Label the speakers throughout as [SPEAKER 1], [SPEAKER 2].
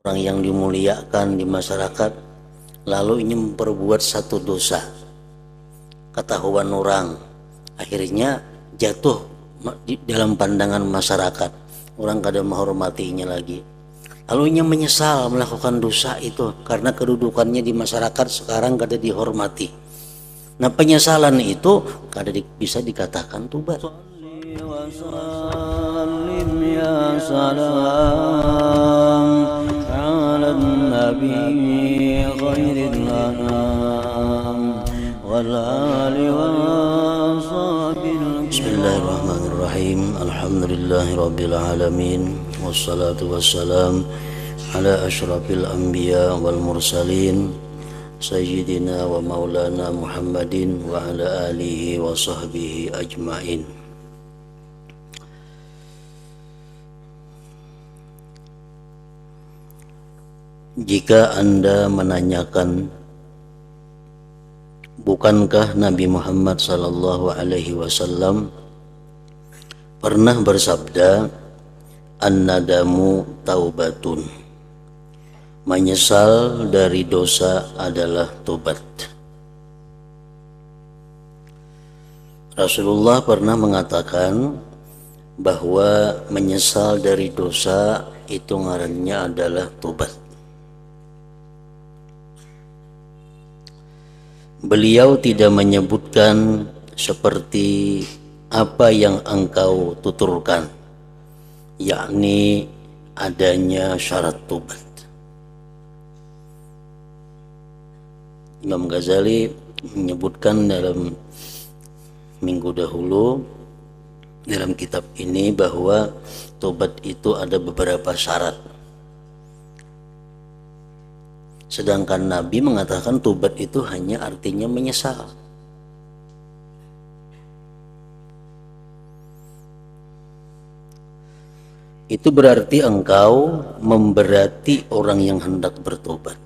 [SPEAKER 1] orang yang dimuliakan di masyarakat, lalu ini memperbuat satu dosa, ketahuan orang, akhirnya jatuh di dalam pandangan masyarakat, orang kada menghormatinya lagi, lalu ia menyesal melakukan dosa itu karena kedudukannya di masyarakat sekarang kada dihormati. Nah, penyesalan itu kada bisa dikatakan tobat. Bismillahirrahmanirrahim. Alhamdulillahirabbil alamin. Wassalatu wassalam ala asyrafil anbiya wal mursalin Sayyidina wa maulana Muhammadin wa ala alihi wa sahbihi ajmain. Jika Anda menanyakan, bukankah Nabi Muhammad sallallahu alaihi wasallam pernah bersabda, an-nadamu taubatun, menyesal dari dosa adalah tobat. Rasulullah pernah mengatakan bahwa menyesal dari dosa itu ngarannya adalah tobat. Beliau tidak menyebutkan seperti apa yang engkau tuturkan, yakni adanya syarat tobat. Imam Ghazali menyebutkan dalam minggu dahulu dalam kitab ini bahwa tobat itu ada beberapa syarat. Sedangkan Nabi mengatakan tobat itu hanya artinya menyesal. Itu berarti engkau memberati orang yang hendak bertobat.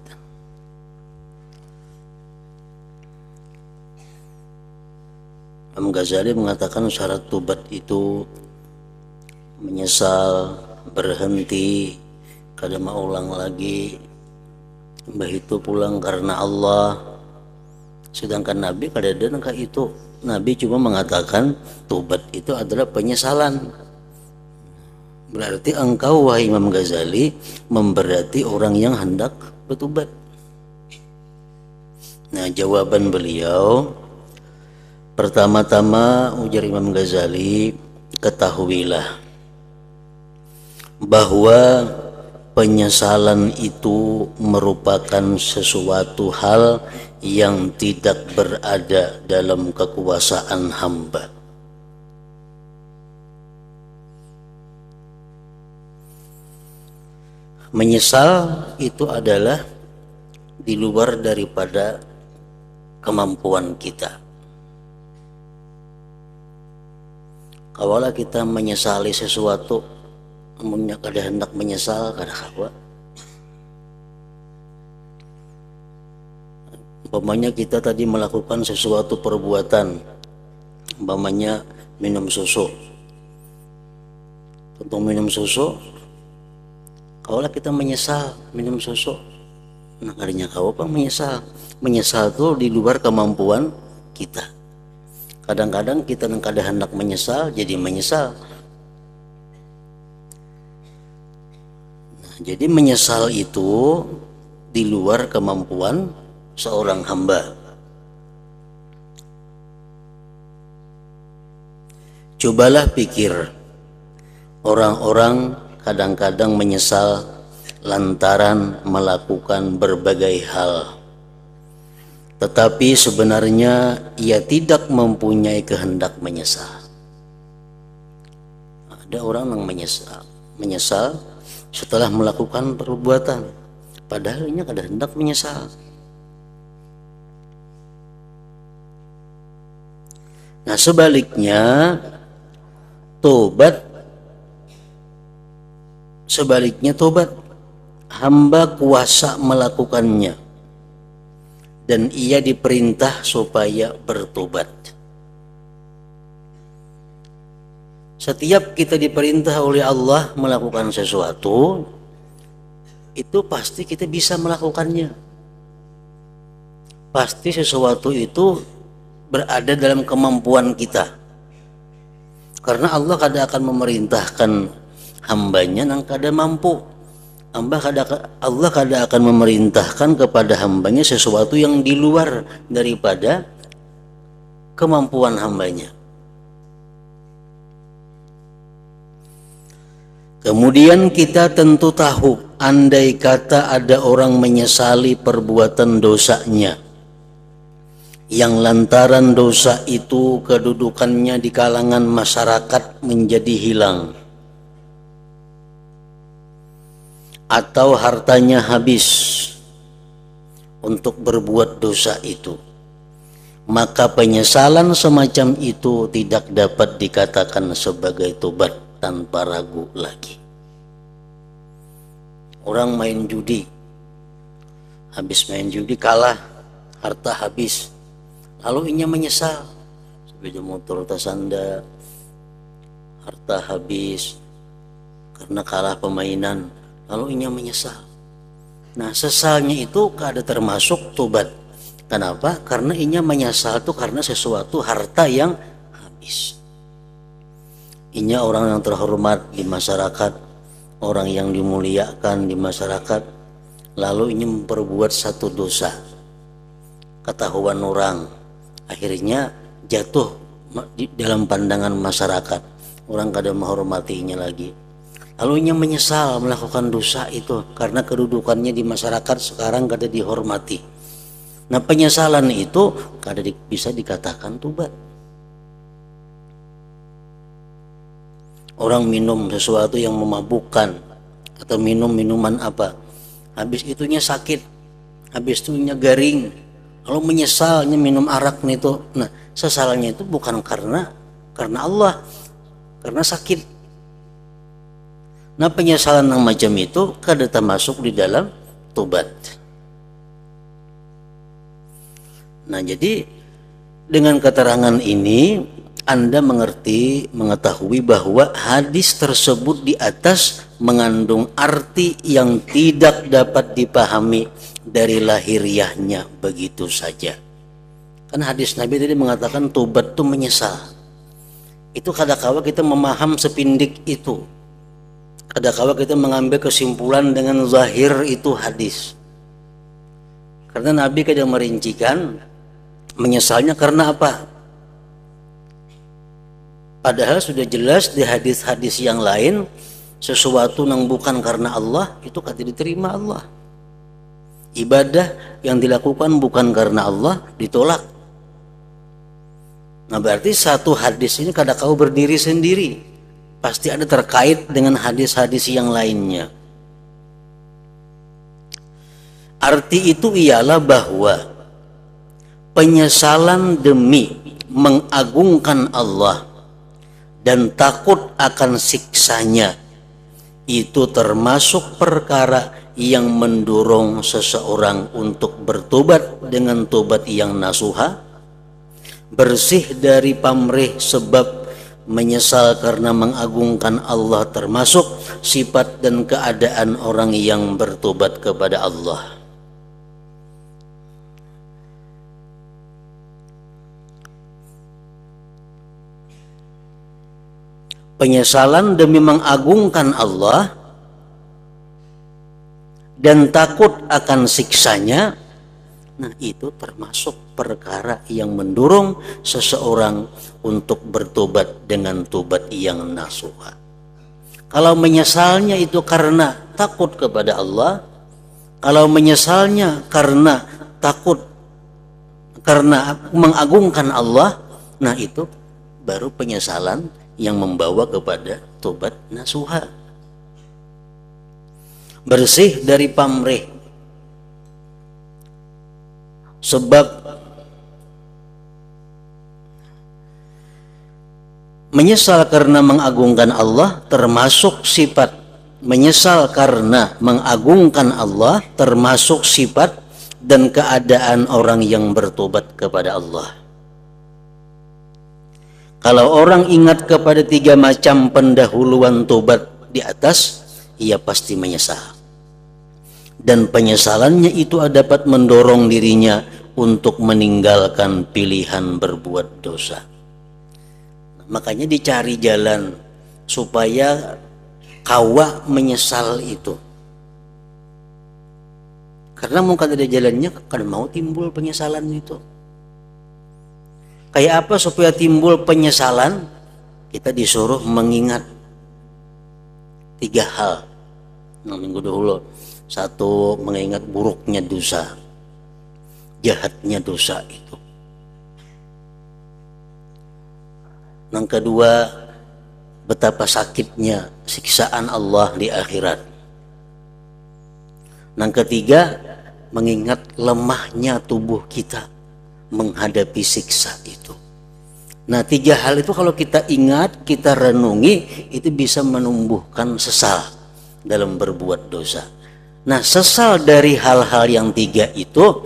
[SPEAKER 1] Imam Ghazali mengatakan syarat tobat itu menyesal, berhenti, kada mau ulang lagi, mbah itu pulang karena Allah. Sedangkan Nabi kada ada nangka itu. Nabi cuma mengatakan tobat itu adalah penyesalan. Berarti engkau, wahai Imam Ghazali, memberati orang yang hendak bertobat. Nah, jawaban beliau, pertama-tama ujar Imam Ghazali, ketahuilah bahwa penyesalan itu merupakan sesuatu hal yang tidak berada dalam kekuasaan hamba. Menyesal itu adalah di luar daripada kemampuan kita. Kawalah kita menyesali sesuatu, amunnya kada hendak menyesal kada kawa. Umpamanya kita tadi melakukan sesuatu perbuatan, umpamanya minum susu. Untuk minum susu, kawalah kita menyesal minum susu. Nah, kadinya kawa apa menyesal? Menyesal itu di luar kemampuan kita. Kadang-kadang kita kada hendak menyesal, jadi menyesal. Nah, jadi menyesal itu di luar kemampuan seorang hamba. Cobalah pikir, orang-orang kadang-kadang menyesal lantaran melakukan berbagai hal, tetapi sebenarnya ia tidak mempunyai kehendak menyesal. Ada orang yang menyesal setelah melakukan perbuatan, padahal ia kada hendak menyesal. Nah, sebaliknya tobat, hamba kuasa melakukannya dan ia diperintah supaya bertobat. Setiap kita diperintah oleh Allah melakukan sesuatu, itu pasti kita bisa melakukannya. Pasti sesuatu itu berada dalam kemampuan kita. Karena Allah kadang akan memerintahkan hambanya yang kada mampu. Allah kadang akan memerintahkan kepada hambanya sesuatu yang di luar daripada kemampuan hambanya. Kemudian kita tentu tahu, andai kata ada orang menyesali perbuatan dosanya, yang lantaran dosa itu kedudukannya di kalangan masyarakat menjadi hilang, atau hartanya habis untuk berbuat dosa itu, maka penyesalan semacam itu tidak dapat dikatakan sebagai tobat tanpa ragu lagi. Orang main judi, habis main judi kalah, harta habis, lalu inya menyesal, sepeda motor tasanda, harta habis karena kalah permainan, lalu inya menyesal. Nah, sesalnya itu kada termasuk tobat. Kenapa? Karena inya menyesal itu karena sesuatu harta yang habis. Inya orang yang terhormat di masyarakat, orang yang dimuliakan di masyarakat, lalu inya memperbuat satu dosa, ketahuan orang, akhirnya jatuh di dalam pandangan masyarakat, orang kada menghormatinya lagi. Lalu inya menyesal melakukan dosa itu karena kedudukannya di masyarakat sekarang kada dihormati. Nah, penyesalan itu kada bisa dikatakan tobat. Orang minum sesuatu yang memabukkan atau minum minuman apa, habis itunya sakit, habis itunya garing, lalu menyesalnya minum arak itu. Nah, sesalnya itu bukan karena Allah, karena sakit. Nah, penyesalan yang macam itu kada termasuk di dalam tobat. Nah, jadi dengan keterangan ini Anda mengetahui bahwa hadis tersebut di atas mengandung arti yang tidak dapat dipahami dari lahiriahnya begitu saja. Kan hadis Nabi tadi mengatakan tobat itu menyesal. Itu kadang-kala kita memaham sepindik itu. Kadang-kala kita mengambil kesimpulan dengan zahir itu hadis. Karena Nabi kadang merincikan menyesalnya karena apa? Padahal sudah jelas di hadis-hadis yang lain, sesuatu yang bukan karena Allah itu kada diterima Allah. Ibadah yang dilakukan bukan karena Allah ditolak. Nah, berarti satu hadis ini kada kau berdiri sendiri, pasti ada terkait dengan hadis-hadis yang lainnya. Arti itu ialah bahwa penyesalan demi mengagungkan Allah dan takut akan siksanya itu termasuk perkara yang mendorong seseorang untuk bertobat dengan tobat yang nasuha, bersih dari pamrih sebab menyesal karena mengagungkan Allah termasuk sifat dan keadaan orang yang bertobat kepada Allah. Penyesalan demi mengagungkan Allah dan takut akan siksanya, nah itu termasuk perkara yang mendorong seseorang untuk bertobat dengan tobat yang nasuha. Kalau menyesalnya itu karena takut kepada Allah, kalau menyesalnya karena takut, karena mengagungkan Allah, nah itu baru penyesalan yang membawa kepada tobat nasuha. Bersih dari pamrih sebab menyesal karena mengagungkan Allah termasuk sifat, menyesal karena mengagungkan Allah termasuk sifat dan keadaan orang yang bertobat kepada Allah. Kalau orang ingat kepada 3 macam pendahuluan tobat di atas, ia pasti menyesal. dan penyesalannya itu dapat mendorong dirinya untuk meninggalkan pilihan berbuat dosa. Makanya dicari jalan supaya kawa menyesal itu. Karena mau ada jalannya, kan mau timbul penyesalan itu. Kayak apa supaya timbul penyesalan? Kita disuruh mengingat 3 hal. Minggu dahulu. 1, mengingat buruknya dosa, jahatnya dosa itu. Yang kedua, betapa sakitnya siksaan Allah di akhirat. Yang ketiga, mengingat lemahnya tubuh kita menghadapi siksa itu. Nah, 3 hal itu kalau kita ingat, kita renungi, itu bisa menumbuhkan sesal dalam berbuat dosa. Nah, sesal dari hal-hal yang 3 itu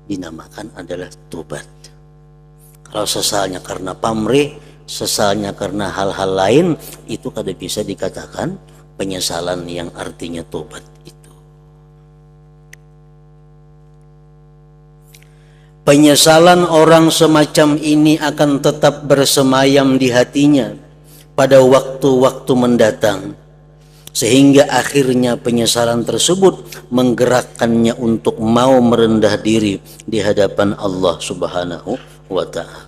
[SPEAKER 1] dinamakan adalah tobat. Kalau sesalnya karena pamrih, sesalnya karena hal-hal lain, itu kada bisa dikatakan penyesalan yang artinya tobat itu. Penyesalan orang semacam ini akan tetap bersemayam di hatinya pada waktu-waktu mendatang, sehingga akhirnya penyesalan tersebut menggerakkannya untuk mau merendah diri di hadapan Allah Subhanahu wa Ta'ala.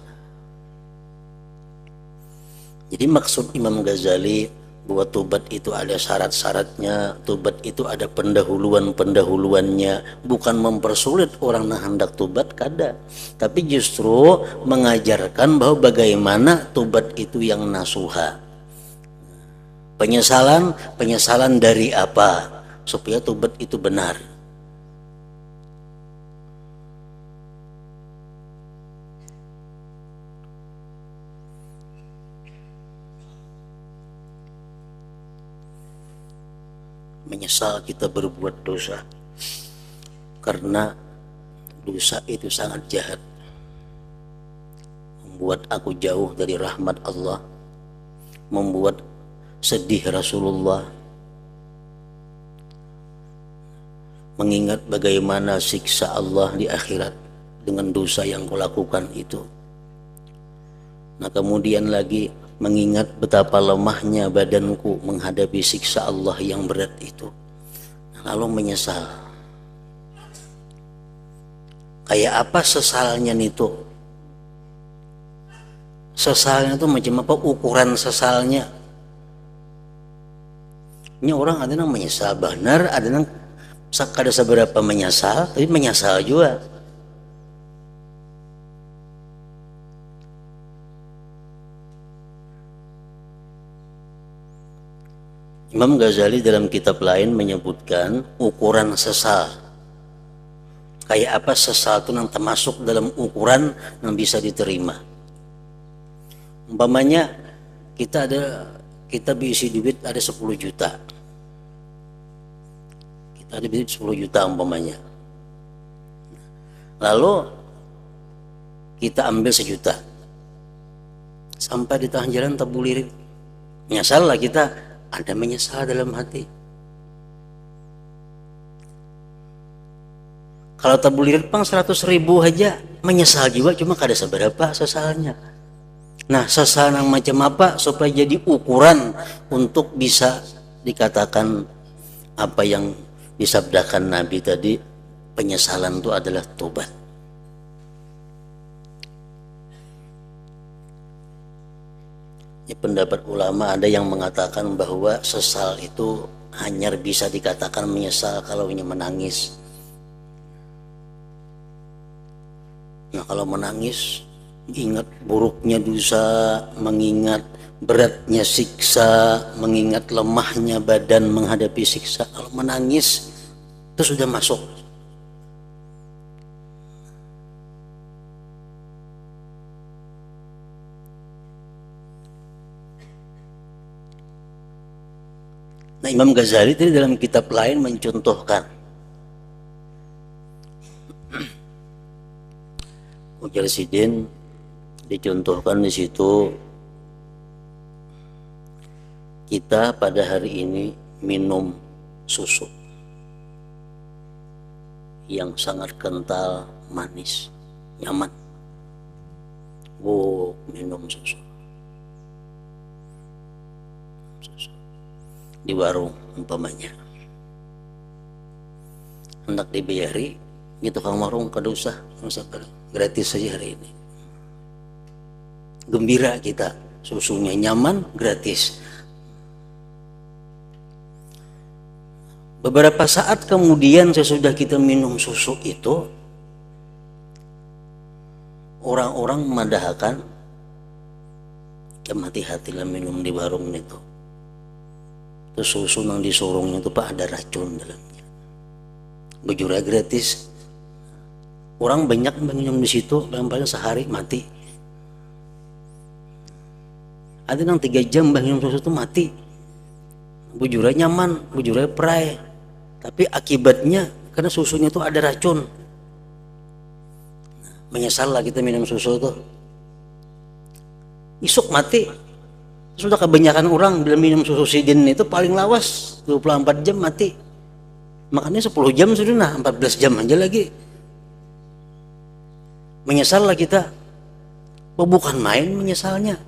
[SPEAKER 1] Jadi maksud Imam Ghazali bahwa tobat itu ada syarat-syaratnya, tobat itu ada pendahuluan-pendahuluannya, bukan mempersulit orang yang hendak tobat, kada, tapi justru mengajarkan bahwa bagaimana tobat itu yang nasuha. Penyesalan dari apa supaya tobat itu benar. Menyesal kita berbuat dosa karena dosa itu sangat jahat, membuat aku jauh dari rahmat Allah, membuat sedih Rasulullah, mengingat bagaimana siksa Allah di akhirat dengan dosa yang kulakukan itu. Nah, kemudian lagi mengingat betapa lemahnya badanku menghadapi siksa Allah yang berat itu. Nah, lalu menyesal. Kayak apa sesalnya itu? Sesalnya itu macam apa ukuran sesalnya? Ini orang ada yang menyesal benar, ada yang kada seberapa menyesal, tapi menyesal juga. Imam Ghazali dalam kitab lain menyebutkan ukuran sesal. Kayak apa sesal itu yang termasuk dalam ukuran yang bisa diterima. Umpamanya kita berisi duit ada 10 juta. Kita ada duit 10 juta umpamanya. Lalu kita ambil 1 juta. Sampai di tengah jalan tabulirin. Menyesal lah kita, ada menyesal dalam hati. Kalau tabulirin pang 100.000 aja, menyesal juga, cuma kada seberapa sesalnya. Nah, sesal yang macam apa supaya jadi ukuran untuk bisa dikatakan apa yang disabdakan Nabi tadi, penyesalan itu adalah tobat. Ya, pendapat ulama ada yang mengatakan bahwa sesal itu hanya bisa dikatakan menyesal kalau hanya menangis. Nah, kalau menangis, ingat buruknya dosa, mengingat beratnya siksa, mengingat lemahnya badan menghadapi siksa. Kalau menangis itu sudah masuk. Nah, Imam Ghazali tadi dalam kitab lain mencontohkan Mujalsidin, dicontohkan di situ kita pada hari ini minum susu. yang sangat kental, manis, nyaman. Minum susu di warung umpamanya, hendak dibayari gitu kang warung kada usah gratis saja hari ini. Gembira kita, susunya nyaman, gratis. Beberapa saat kemudian sesudah kita minum susu itu, orang-orang memadahkan hati-hatilah minum di warung itu. Terus susu yang disorongnya itu pak ada racun dalamnya. Bujura gratis. Orang banyak minum di situ, paling sehari mati. Ada yang 3 jam minum susu itu mati. Bujura nyaman, bujura perai. Tapi akibatnya karena susunya itu ada racun. Menyesal lah kita minum susu tuh. Isuk mati. Sudah kebanyakan orang bila minum susu sidin itu paling lawas 24 jam mati. Makanya 10 jam sudah, nah 14 jam aja lagi. Menyesal lah kita. Bukan main menyesalnya.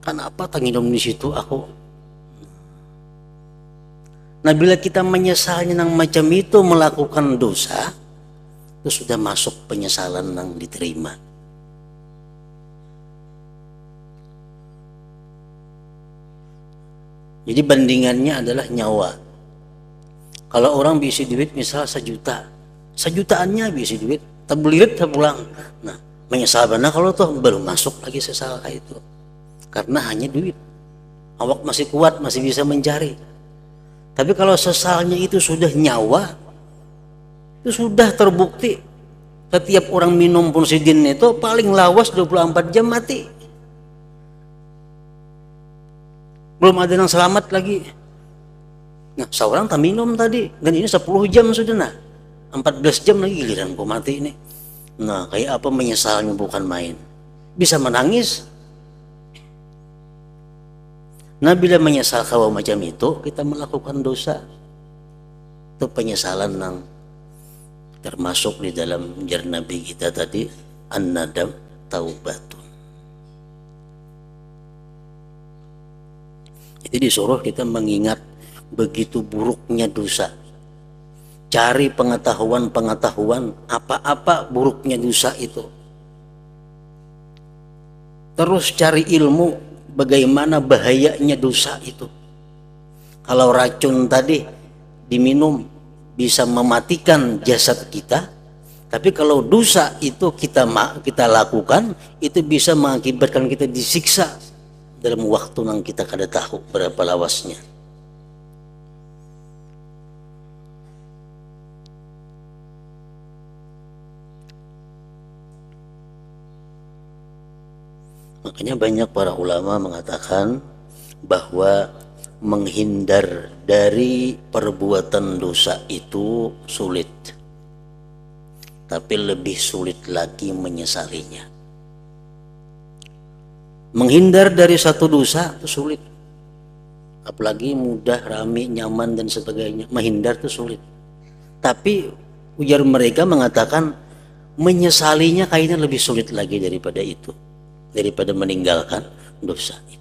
[SPEAKER 1] Kenapa tak minum di situ aku? Nah bila kita menyesalnya yang macam itu melakukan dosa, itu sudah masuk penyesalan yang diterima. Jadi bandingannya adalah nyawa. Kalau orang bisa duit misal 1 juta, 1 jutaannya bisa duit, tak belirit tak pulang. Nah menyesal benar kalau tuh belum masuk lagi sesal kayak itu. Karena hanya duit. Awak masih kuat, masih bisa mencari. Tapi kalau sesalnya itu sudah nyawa, itu sudah terbukti. Setiap orang minum punsidin itu paling lawas 24 jam mati. Belum ada yang selamat lagi. Nah, seorang tak minum tadi, dan ini 10 jam sudah, nah 14 jam lagi giliran ku mati ini. Nah, kayak apa menyesalnya bukan main. Bisa menangis. Nah, bila menyesal kalau macam itu, kita melakukan dosa. Itu penyesalan yang termasuk di dalam jar Nabi kita tadi, an-nadam taubatun. Jadi disuruh kita mengingat begitu buruknya dosa. Cari pengetahuan apa-apa buruknya dosa itu. Terus cari ilmu bagaimana bahayanya dosa itu. Kalau racun tadi diminum bisa mematikan jasad kita, tapi kalau dosa itu kita lakukan, itu bisa mengakibatkan kita disiksa dalam waktu yang kita kada tahu berapa lawasnya. Makanya banyak para ulama mengatakan bahwa menghindar dari perbuatan dosa itu sulit, tapi lebih sulit lagi menyesalinya. Menghindar dari satu dosa itu sulit, apalagi mudah, rame, nyaman dan sebagainya. Menghindar itu sulit, tapi ujar mereka mengatakan menyesalinya kayaknya lebih sulit lagi daripada itu, daripada meninggalkan dosa itu.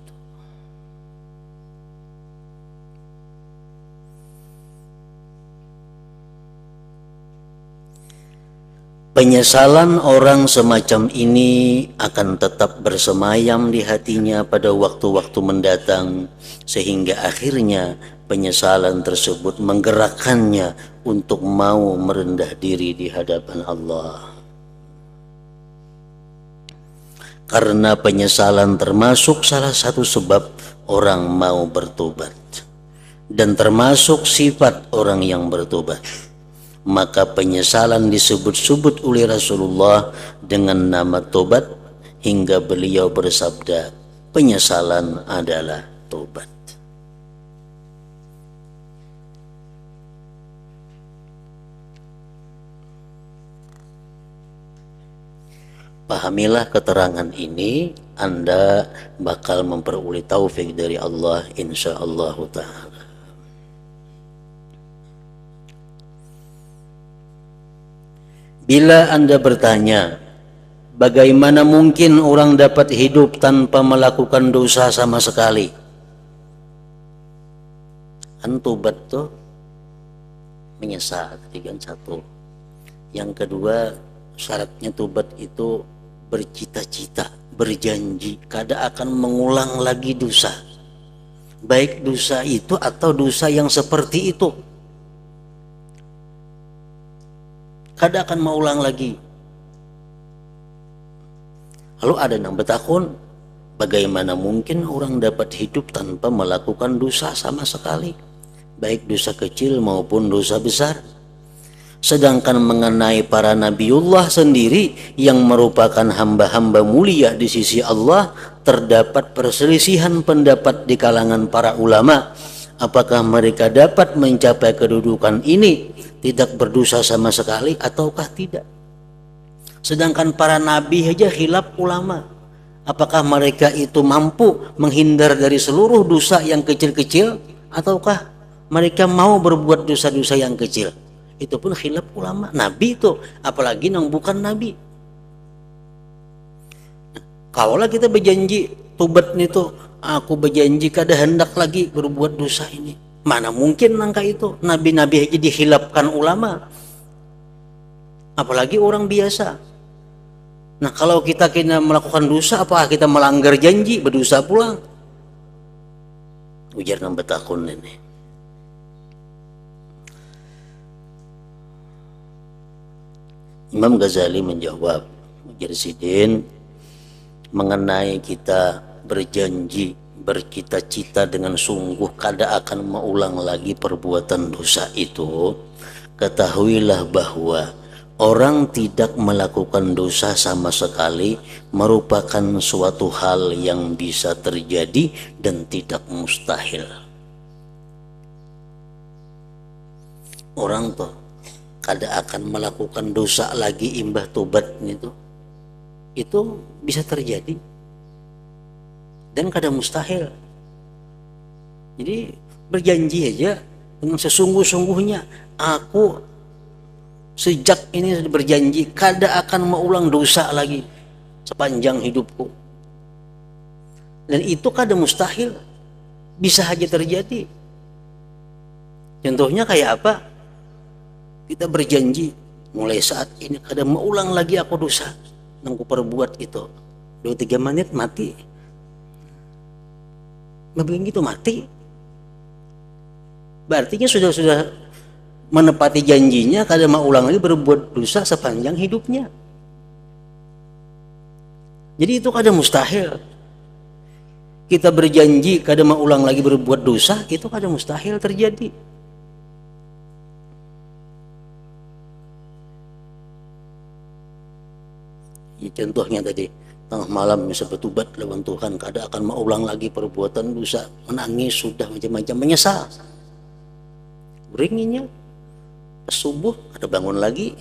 [SPEAKER 1] Penyesalan orang semacam ini akan tetap bersemayam di hatinya pada waktu-waktu mendatang, sehingga akhirnya penyesalan tersebut menggerakkannya untuk mau merendah diri di hadapan Allah. Karena penyesalan termasuk salah satu sebab orang mau bertobat, dan termasuk sifat orang yang bertobat. Maka penyesalan disebut-sebut oleh Rasulullah dengan nama tobat, hingga beliau bersabda, penyesalan adalah tobat. Pahamilah keterangan ini, Anda bakal memperoleh taufik dari Allah insyaallah ta'ala. Bila Anda bertanya, bagaimana mungkin orang dapat hidup tanpa melakukan dosa sama sekali? Kan tobat tuh menyesal, tadi kan satu. Yang kedua, syaratnya tobat itu bercita-cita, berjanji kada akan mengulang lagi dosa. Baik dosa itu atau dosa yang seperti itu. Kada akan mengulang lagi. Lalu ada yang bertakun, bagaimana mungkin orang dapat hidup tanpa melakukan dosa sama sekali, baik dosa kecil maupun dosa besar. Sedangkan mengenai para nabiullah sendiri yang merupakan hamba-hamba mulia di sisi Allah, terdapat perselisihan pendapat di kalangan para ulama. Apakah mereka dapat mencapai kedudukan ini, tidak berdosa sama sekali ataukah tidak? Sedangkan para nabi aja khilaf ulama. Apakah mereka itu mampu menghindar dari seluruh dosa yang kecil-kecil, ataukah mereka mau berbuat dosa-dosa yang kecil? Itu pun khilaf ulama. Nabi itu, apalagi yang bukan nabi. Kaulah kita berjanji tobat itu, aku berjanji kada hendak lagi berbuat dosa ini. Mana mungkin nangka itu? Nabi-nabi aja dihilafkan ulama, apalagi orang biasa. Nah, kalau kita kena melakukan dosa, apakah kita melanggar janji, berdosa pulang? Ujar nambah takun ini. Imam Ghazali menjawab, ujar Sidin, mengenai kita berjanji, bercita-cita dengan sungguh kada akan mengulang lagi perbuatan dosa itu, ketahuilah bahwa orang tidak melakukan dosa sama sekali merupakan suatu hal yang bisa terjadi dan tidak mustahil. Orang tuh kada akan melakukan dosa lagi imbah tobat itu bisa terjadi dan kada mustahil. Jadi berjanji aja dengan sesungguh-sungguhnya, aku sejak ini berjanji kada akan mengulang dosa lagi sepanjang hidupku. Dan itu kada mustahil, bisa aja terjadi. Contohnya kayak apa? Kita berjanji mulai saat ini kada mengulang lagi aku dosa yang ku perbuat itu. 2-3 menit mati. Begitu mati. Berarti sudah menepati janjinya kada mengulang lagi berbuat dosa sepanjang hidupnya. Jadi itu kada mustahil. Kita berjanji kada mengulang lagi berbuat dosa, itu kada mustahil terjadi. Ya, contohnya tadi tengah malam bisa bertobat lawan Tuhan, kada akan mengulang lagi perbuatan dosa, menangis sudah macam-macam, menyesal. Beringinya subuh ada bangun lagi,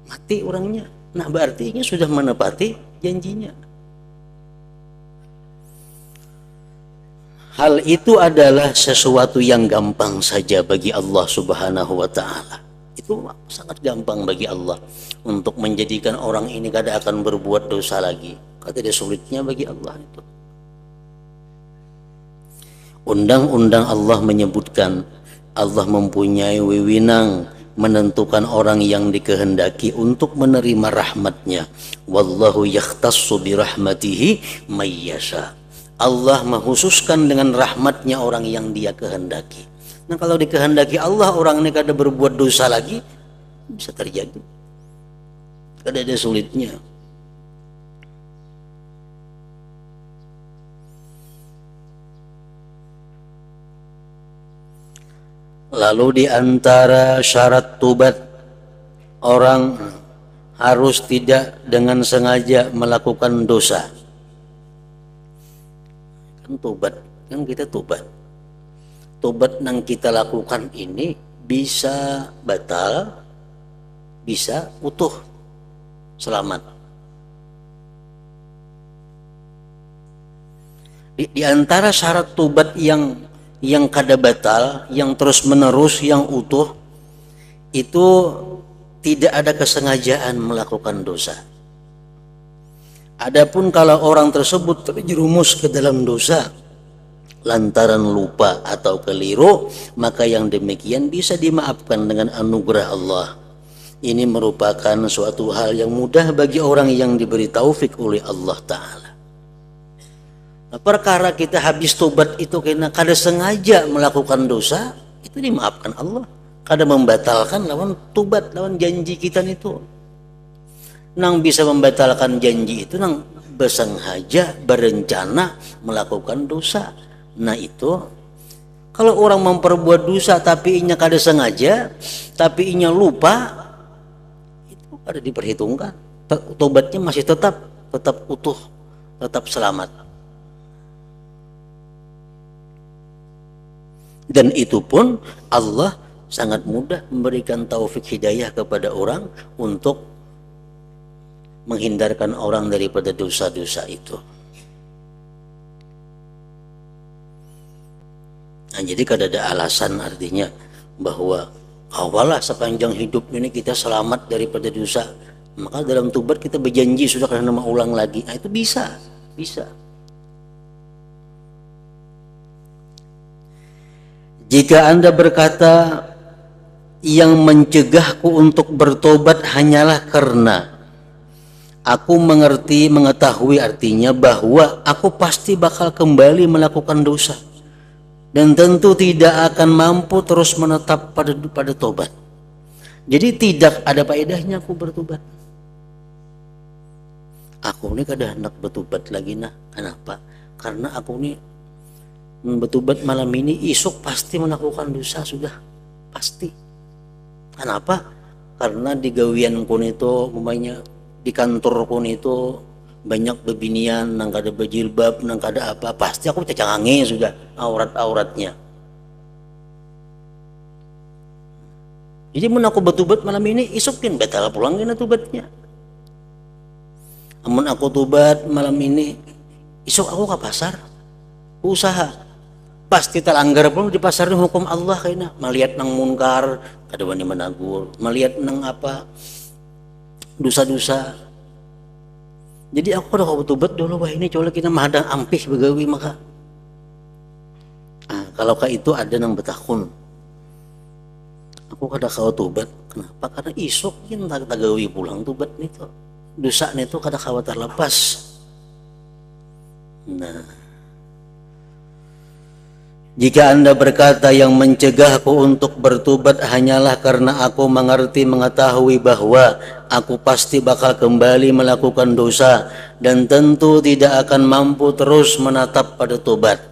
[SPEAKER 1] mati orangnya. Nah, berarti ini sudah menepati janjinya. Hal itu adalah sesuatu yang gampang saja bagi Allah Subhanahu wa Ta'ala. Itu sangat gampang bagi Allah untuk menjadikan orang ini kada akan berbuat dosa lagi. Kata dia, sulitnya bagi Allah itu. Undang-undang Allah menyebutkan Allah mempunyai wewenang menentukan orang yang dikehendaki untuk menerima rahmatnya. Wallahu yakhtassu birahmatihi may yasha. Allah menghususkan dengan rahmatnya orang yang dia kehendaki. Nah, kalau dikehendaki Allah orang ini kada berbuat dosa lagi, bisa terjadi. Kada ada sulitnya. Lalu di antara syarat tobat, orang harus tidak dengan sengaja melakukan dosa. Kan tobat, kan kita tobat. Tobat yang kita lakukan ini bisa batal, bisa utuh, selamat. Di antara syarat tobat yang kada batal, yang terus menerus, yang utuh, itu tidak ada kesengajaan melakukan dosa. Adapun kalau orang tersebut terjerumus ke dalam dosa lantaran lupa atau keliru, maka yang demikian bisa dimaafkan dengan anugerah Allah. Ini merupakan suatu hal yang mudah bagi orang yang diberi taufik oleh Allah Ta'ala. Nah, perkara kita habis tobat itu karena kada sengaja melakukan dosa, itu dimaafkan Allah. Kada membatalkan lawan tobat, lawan janji kita itu. Nang bisa membatalkan janji itu nang bersengaja berencana melakukan dosa. Nah itu kalau orang memperbuat dosa tapi inya kada sengaja, tapi inya lupa, itu kada diperhitungkan. Tobatnya masih tetap utuh, tetap selamat. Dan itu pun Allah sangat mudah memberikan taufik hidayah kepada orang untuk menghindarkan orang daripada dosa-dosa itu. Nah, jadi kada ada alasan artinya bahwa awalah sepanjang hidup ini kita selamat daripada dosa, maka dalam tobat kita berjanji sudah kada mau ulang lagi. Nah, itu bisa. Jika Anda berkata yang mencegahku untuk bertobat hanyalah karena aku mengetahui artinya bahwa aku pasti bakal kembali melakukan dosa dan tentu tidak akan mampu terus menetap pada tobat. Jadi tidak ada faedahnya aku bertobat. Aku ini kada hendak bertobat lagi nah. Kenapa? Karena aku ini bertobat malam ini, esok pasti melakukan dosa sudah pasti. Kenapa? Karena di gawian pun itu umpamanya di kantor pun itu banyak bebinian nang kada berjilbab, nang kada apa, pasti aku cacangange sudah auratnya. Jadi mun aku bertobat malam ini, esok kan batal pulang kena tobatnya. Amun aku tobat malam ini, esok aku ke pasar usaha, pasti terlanggar pun di pasar ini hukum Allah kayaknya. Melihat nang munkar kada wani menagur, melihat nang apa dosa-dosa. Jadi aku udah kau tobat dulu, wah ini coba kita mahadang ampih begawi maka. Kalau kayak itu ada nang betakun. Aku kada kau tobat, kenapa? Karena isok kan tagawi pulang tobat nito. Dosa nito kada kau terlepas. Nah, jika Anda berkata yang mencegahku untuk bertobat hanyalah karena aku mengetahui bahwa aku pasti bakal kembali melakukan dosa dan tentu tidak akan mampu terus menatap pada tobat.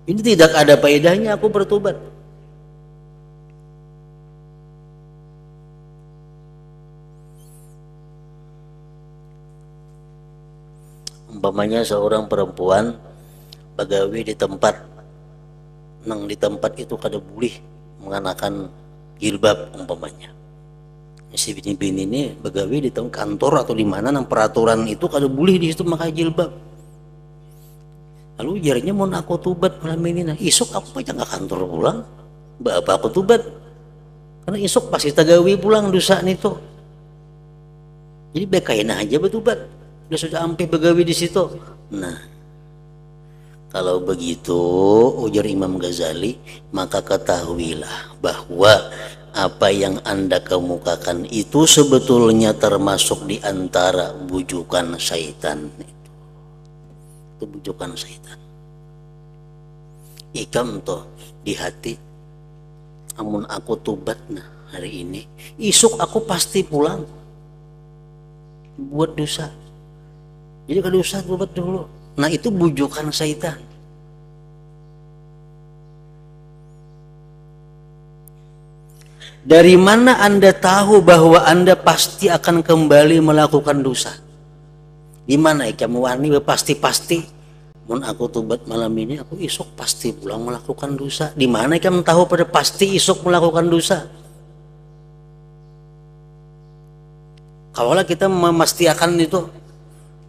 [SPEAKER 1] Ini tidak ada faedahnya aku bertobat. Umpamanya seorang perempuan pegawai di tempat itu kada boleh mengenakan jilbab umpamanya. Si bini-bini ini begawi di kantor atau di mana nang peraturan itu kada boleh di situ pakai jilbab. Lalu jarinya mau aku tobat malam ini, nah isok aku aja nggak kantor pulang, bapak aku tobat karena isok pasti tagawi pulang dosa itu. Jadi bekain aja bertobat, udah sudah sampai begawi di situ. Nah, kalau begitu, ujar Imam Ghazali, maka ketahuilah bahwa apa yang Anda kemukakan itu sebetulnya termasuk di antara bujukan syaitan. Itu bujukan syaitan. Ikam toh di hati, amun aku tobat nah hari ini, isuk aku pasti pulang buat dosa. Jadi kalau dosa tobat dulu. Nah itu bujukan syaitan. Dari mana Anda tahu bahwa Anda pasti akan kembali melakukan dosa? Di mana kamu wani pasti mun aku tobat malam ini aku esok pasti pulang melakukan dosa. Di mana kamu tahu pada pasti esok melakukan dosa? Kalaulah kita memastikan itu,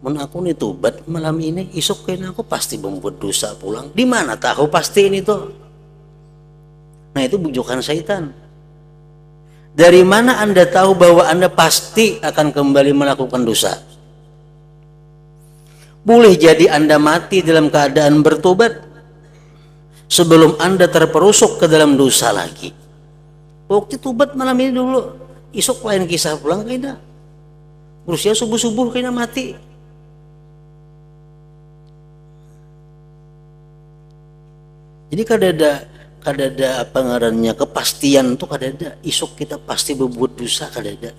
[SPEAKER 1] mun aku nih tobat malam ini, esok kayaknya aku pasti membuat dosa pulang. Di mana tahu pasti ini tuh? Nah itu bujukan syaitan. Dari mana Anda tahu bahwa Anda pasti akan kembali melakukan dosa? Boleh jadi Anda mati dalam keadaan bertobat sebelum Anda terperosok ke dalam dosa lagi. Waktu tobat malam ini dulu, isok lain kisah pulang kayaknya. Berusia subuh-subuh kayaknya mati. Jadi kadada apa ngarannya kepastian tuh kadada isok kita pasti berbuat dosa kadada.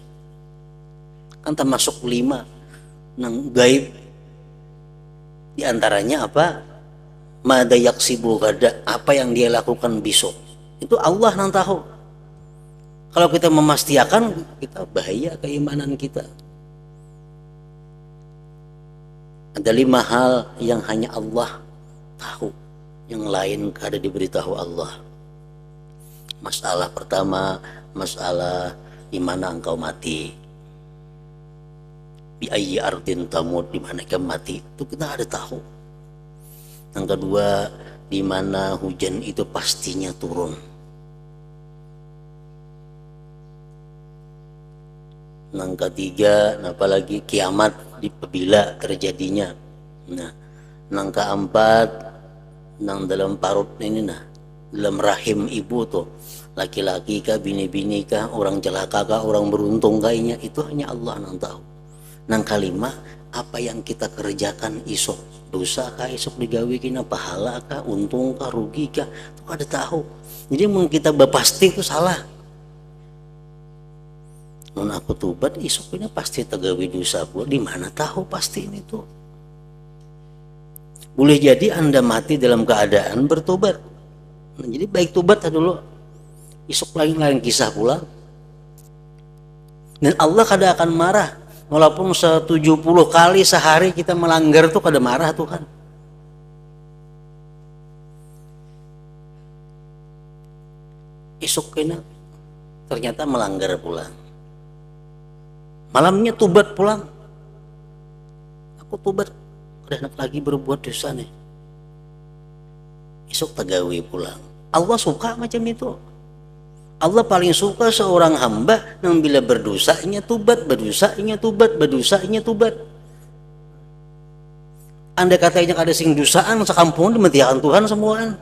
[SPEAKER 1] Kan termasuk 5 nang gaib. Di antaranya apa? Mada yaksibu gada, apa yang dia lakukan besok. Itu Allah yang tahu. Kalau kita memastikan, kita bahaya keimanan kita. Ada 5 hal yang hanya Allah tahu, yang lain kada diberitahu Allah. Masalah pertama, masalah di mana engkau mati. Di ayyi ardin tamut, di mana kamu mati, itu kita ada tahu. Yang kedua, di mana hujan itu pastinya turun. Yang ketiga, apalagi kiamat bila terjadinya. Nah, yang keempat, yang dalam parut ini dalam rahim ibu tuh, laki-laki kah, bini-bini kah, orang celaka kah, orang beruntung kayaknya, itu hanya Allah yang tahu. Yang kelima, apa yang kita kerjakan isok, dosa kah isok digawe kina, pahala kah, untung kah, rugi kah, itu kada tahu. Jadi mun kita bapasti itu salah. Mun aku tobat isok ini pasti tegawe dosa gua, di mana tahu pasti ini tuh. Boleh jadi Anda mati dalam keadaan bertobat. Nah, jadi baik tobat dulu. Isok lain kisah pula. Dan Allah kada akan marah. Walaupun 70 kali sehari kita melanggar tuh kada marah Tuhan. Isok kena ternyata melanggar pulang. Malamnya tobat pulang. Aku tobat, kada nak lagi berbuat dosa nih. Isok tagawi pulang. Allah suka macam itu. Allah paling suka seorang hamba yang bila berdosanya tubat, berdosanya tubat, berdosanya tubat. Anda katanya ada sing dosaan sekampung dimatikan Tuhan semuaan.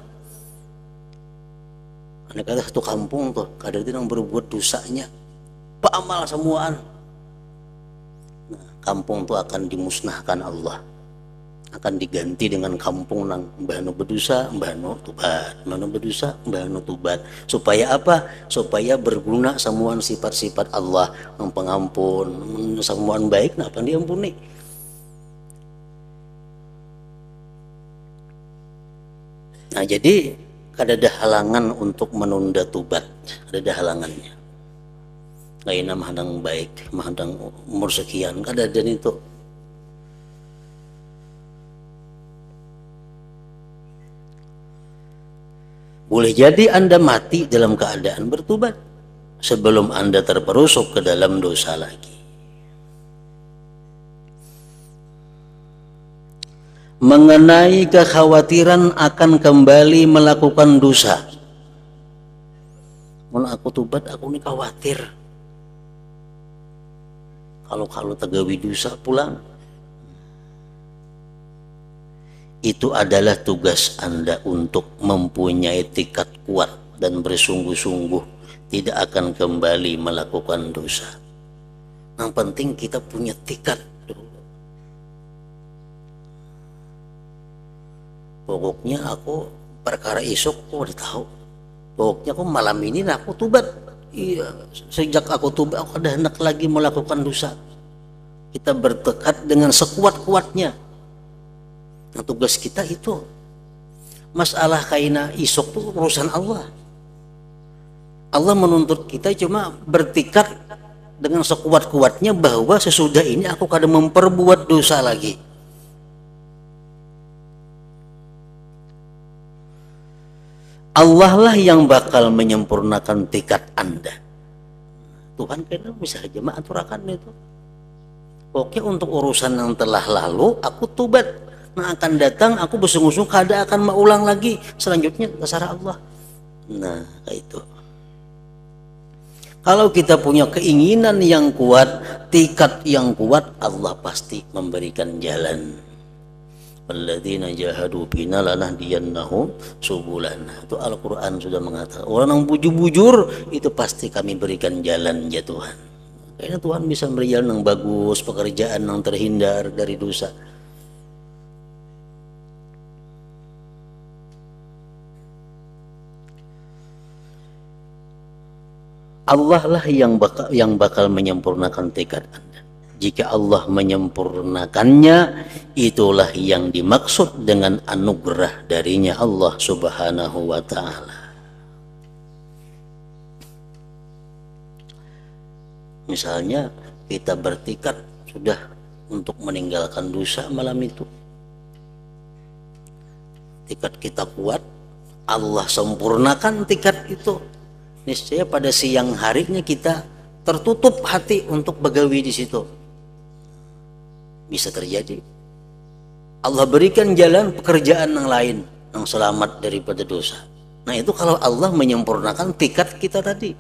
[SPEAKER 1] Anda kata satu kampung tuh kada ada yang berbuat dosanya, paamal semuaan. Nah, kampung tuh akan dimusnahkan Allah. Akan diganti dengan kampung nang mbahno berdosa, mbahno tubat, mbahno berdosa, mbahno tubat. Supaya apa? Supaya berguna semuaan sifat-sifat Allah, yang pengampun, semuaan baik, nah apa diampuni. Nah jadi kada ada halangan untuk menunda tubat, kada ada halangannya. Lainnya mahadang baik, mahadang umur sekian, kada ada itu. Boleh jadi Anda mati dalam keadaan bertobat sebelum Anda terperosok ke dalam dosa lagi. Mengenai kekhawatiran akan kembali melakukan dosa. Mun aku tobat, aku ini khawatir. Kalau tegawi dosa pulang. Itu adalah tugas Anda untuk mempunyai tekad kuat dan bersungguh-sungguh tidak akan kembali melakukan dosa. Yang penting kita punya tekad. Pokoknya aku perkara esok aku udah tahu. Pokoknya aku malam ini aku tobat. Iya, sejak aku tobat aku udah hendak lagi melakukan dosa. Kita bertekad dengan sekuat-kuatnya. Nah, tugas kita itu masalah kaina isok itu urusan Allah. Allah menuntut kita cuma bertekad dengan sekuat-kuatnya bahwa sesudah ini aku kada memperbuat dosa lagi. Allah lah yang bakal menyempurnakan tekad Anda. Tuhan kayaknya bisa aja aturakan itu. Oke, untuk urusan yang telah lalu aku tobat. Nah, akan datang aku bersungguh-sungguh kada akan mengulang lagi. Selanjutnya terserah Allah. Nah, kayak itu. Kalau kita punya keinginan yang kuat, tekad yang kuat, Allah pasti memberikan jalan. Walladzina jahadu fina lanahdiyannahum subulana. Itu Al-Qur'an sudah mengatakan, orang yang bujur-bujur itu pasti kami berikan jalan ya Tuhan. Karena Tuhan bisa memberi jalan yang bagus, pekerjaan yang terhindar dari dosa. Allah lah yang bakal menyempurnakan tekad Anda. Jika Allah menyempurnakannya, itulah yang dimaksud dengan anugerah darinya Allah Subhanahu wa ta'ala. Misalnya kita bertekad sudah untuk meninggalkan dosa malam itu, tekad kita kuat, Allah sempurnakan tekad itu, niscaya pada siang harinya kita tertutup hati untuk begawi di situ. Bisa terjadi Allah berikan jalan pekerjaan yang lain yang selamat daripada dosa. Nah itu kalau Allah menyempurnakan tekad kita tadi.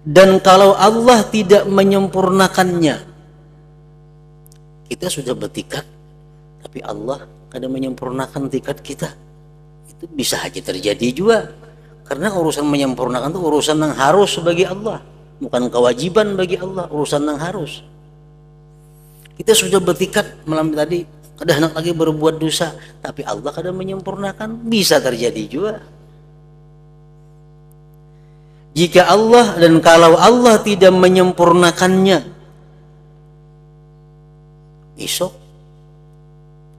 [SPEAKER 1] Dan kalau Allah tidak menyempurnakannya, kita sudah bertekad tapi Allah kadang menyempurnakan tekad kita, itu bisa aja terjadi juga. Karena urusan menyempurnakan itu urusan yang harus bagi Allah, bukan kewajiban bagi Allah, urusan yang harus. Kita sudah bertekad malam tadi, kadang lagi berbuat dosa, tapi Allah kadang menyempurnakan, bisa terjadi juga. Jika Allah dan kalau Allah tidak menyempurnakannya, esok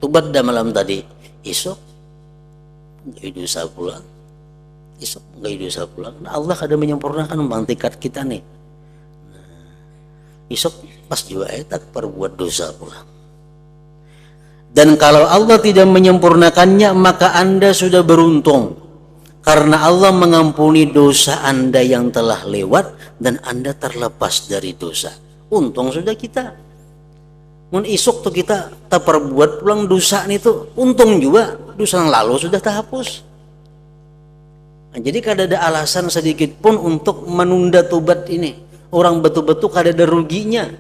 [SPEAKER 1] tobat dah malam tadi, esok nggak dosa pulang, esok nggak dosa pulang. Nah, Allah kadang menyempurnakan bang tekad kita nih. Esok pas juga tak perbuat dosa pulang. Dan kalau Allah tidak menyempurnakannya, maka Anda sudah beruntung, karena Allah mengampuni dosa Anda yang telah lewat dan Anda terlepas dari dosa. Untung sudah kita. Mun isuk tuh kita tak perbuat pulang dosa itu, untung juga dosa yang lalu sudah terhapus. Nah, jadi kada ada alasan sedikit pun untuk menunda tobat ini. Orang betul-betul kada ada ruginya.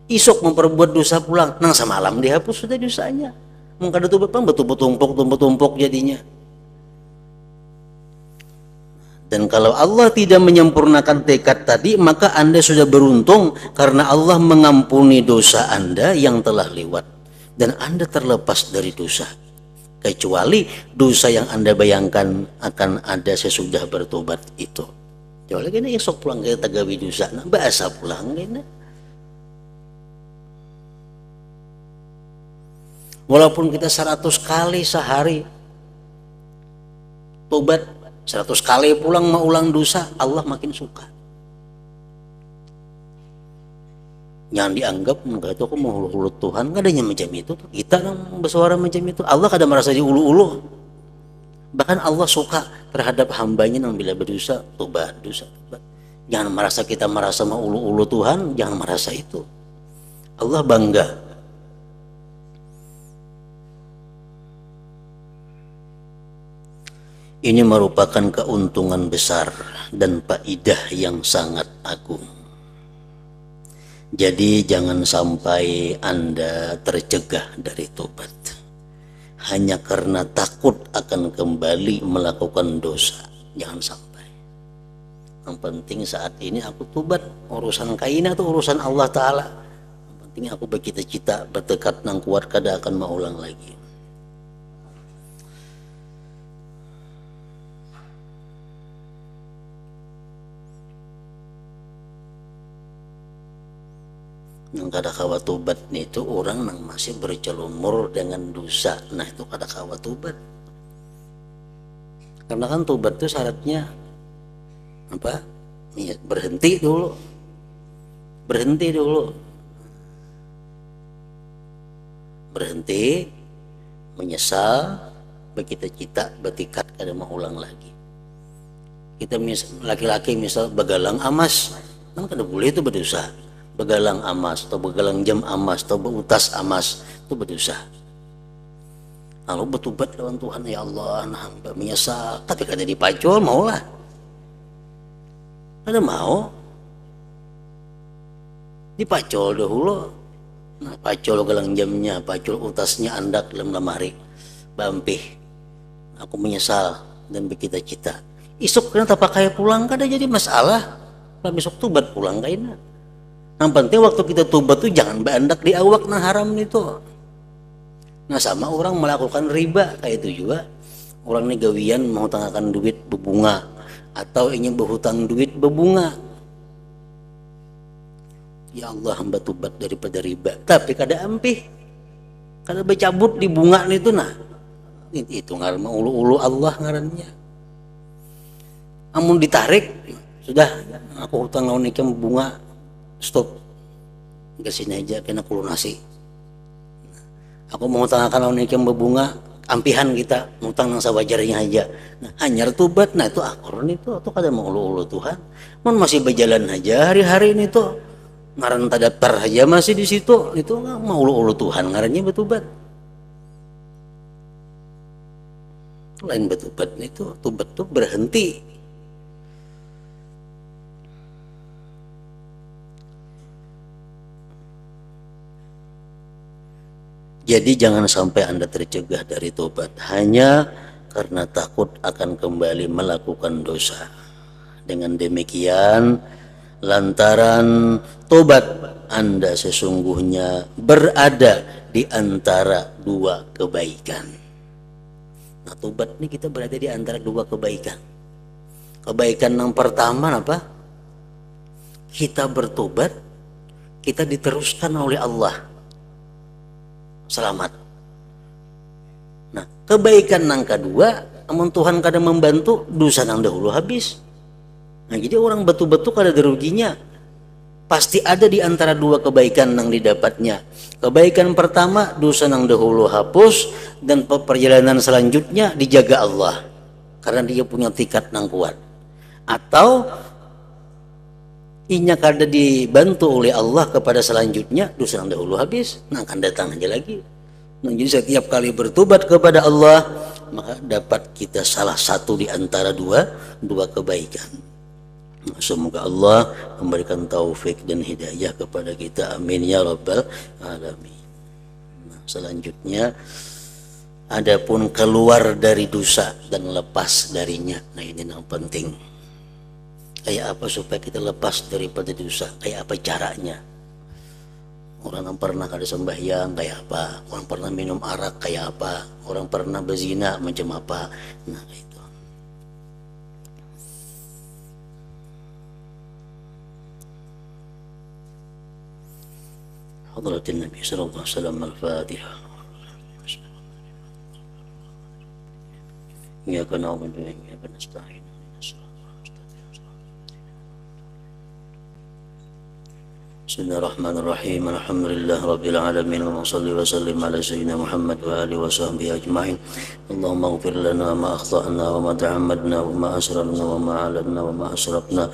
[SPEAKER 1] Isuk memperbuat dosa pulang, nang semalam dihapus sudah dosanya. Mungkin ada tobat pun betul-betul tumpuk jadinya. Dan kalau Allah tidak menyempurnakan tekad tadi, maka Anda sudah beruntung karena Allah mengampuni dosa Anda yang telah lewat dan Anda terlepas dari dosa. Kecuali dosa yang Anda bayangkan akan ada sesudah bertobat itu. Kecuali kena esok pulang ke tagawi dosa, nah bahasa pulang kena. Walaupun kita 100 kali sehari tobat, 100 kali pulang mau ulang dosa, Allah makin suka. Jangan dianggap enggak itu aku mau ulu-ulu Tuhan, kadanya macam itu. Kita yang bersuara macam itu, Allah kadang merasa diulu-ulu. Bahkan Allah suka terhadap hambanya yang bila berdosa, tobat, dosa, tobat. Jangan merasa kita merasa mau ulu-ulu Tuhan, jangan merasa itu. Allah bangga. Ini merupakan keuntungan besar dan faidah yang sangat agung. Jadi jangan sampai Anda tercegah dari tobat hanya karena takut akan kembali melakukan dosa. Jangan sampai. Yang penting saat ini aku tobat. Urusan kaina itu urusan Allah Ta'ala. Yang penting aku bercita-cita, bertekad nang kuat kada akan mengulang lagi. Yang kada kawa tobat itu orang yang masih bercelumur dengan dosa. Nah itu kada kawa tobat. Karena kan tobat itu syaratnya apa? Ya, berhenti dulu. Berhenti dulu. Berhenti, menyesal, bercita-cita, bertekad kada mau ulang lagi. Kita laki-laki misal begalang emas, kan kada boleh itu berdosa. Begalang emas atau begalang jam emas atau berutas emas itu berdosa. lalu bertobat lawan Tuhan, ya Allah, nah hamba menyesal. Tapi kada dipacul maulah, kada mau dipacul dahulu. Nah, pacul gelang jamnya, pacul utasnya, andak dalam lemari, bampih, aku menyesal dan bercita-cita isuk kena tak pakai pulang kada jadi masalah. Besok tubat pulang kaina. Yang penting waktu kita tubat tuh jangan bandak di awak nah haram itu. Nah sama orang melakukan riba kayak itu juga. Orang ini gawian mau tanggakan duit berbunga atau ingin berhutang duit berbunga. Ya Allah, hamba tubat daripada riba. Tapi kada ampih, kada bercabut di bunga itu nah. Itu ngaran ulu-ulu Allah ngarannya. Amun ditarik sudah, aku hutang lawan ikam bunga, stop, ke sini aja kena kulunasi. Aku mau hutangkan lawan ikam berbunga, ampihan kita ngutang nang sawajarnya aja. Nah, hanyar tubat, nah itu akoran itu atau kada mau ulu-ulu Tuhan. Mon masih berjalan aja hari-hari ini tuh, ngaran tadaptar aja masih di situ, itu nggak mau ulu-ulu Tuhan ngarannya betubat. Lain betubat itu, tubat tuh berhenti. Jadi jangan sampai Anda tercegah dari tobat hanya karena takut akan kembali melakukan dosa. Dengan demikian, lantaran tobat Anda sesungguhnya berada di antara dua kebaikan. Nah, tobat ini kita berada di antara dua kebaikan. Kebaikan yang pertama apa? Kita bertobat, kita diteruskan oleh Allah. Selamat. Nah, kebaikan yang kedua, amun Tuhan kada membantu, dosa nang dahulu habis. Nah, jadi orang betul-betul kada ada ruginya. Pasti ada di antara dua kebaikan yang didapatnya. Kebaikan pertama, dosa nang dahulu hapus, dan perjalanan selanjutnya dijaga Allah. Karena dia punya tikat nang kuat. Atau inya kada dibantu oleh Allah kepada selanjutnya, dosa yang dahulu habis, nah akan datang aja lagi. Nah, jadi setiap kali bertobat kepada Allah, maka dapat kita salah satu di antara dua kebaikan. Nah, semoga Allah memberikan taufik dan hidayah kepada kita, amin ya rabbal alamin. Nah, selanjutnya adapun keluar dari dosa dan lepas darinya, nah ini yang penting. Kayak apa supaya kita lepas daripada dosa? Kayak apa caranya? Orang yang pernah kada sembahyang kayak apa? Orang pernah minum arak kayak apa? Orang pernah berzina macam apa? Nah itu. Hadratin Nabi sallallahu alaihi wasallam, Al-Fatihah. Iyyaka na'budu wa iyyaka nasta'in. Bismillahirrahmanirrahim. Alhamdulillah rabbil alamin wa shalli wa sallim ala sayyidina Muhammad wa alihi wa sahbihi ajma'in. Allahumma ighfir lana ma akhtana wa ma ta'ammadna wa ma asrarna wa ma a'lanna wa ma asrafna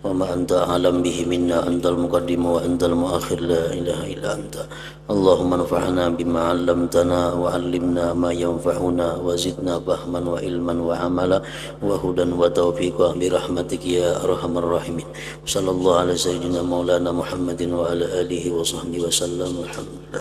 [SPEAKER 1] wa ma anta a'lam bihi minna, antal muqaddim wa antal muakhir, la ilaha illa anta. Allahumma anfa'na bima 'allamtana wa 'allimna ma yanfa'una wa zidna fahman wa ilman wa amala wa hudan wa taufiqa bi rahmatika ya arhamar rahimin. Sallallahu ala sayyidina maulana Muhammadin wa ala alihi wa sahbihi wa sallam. Alhamdulillah.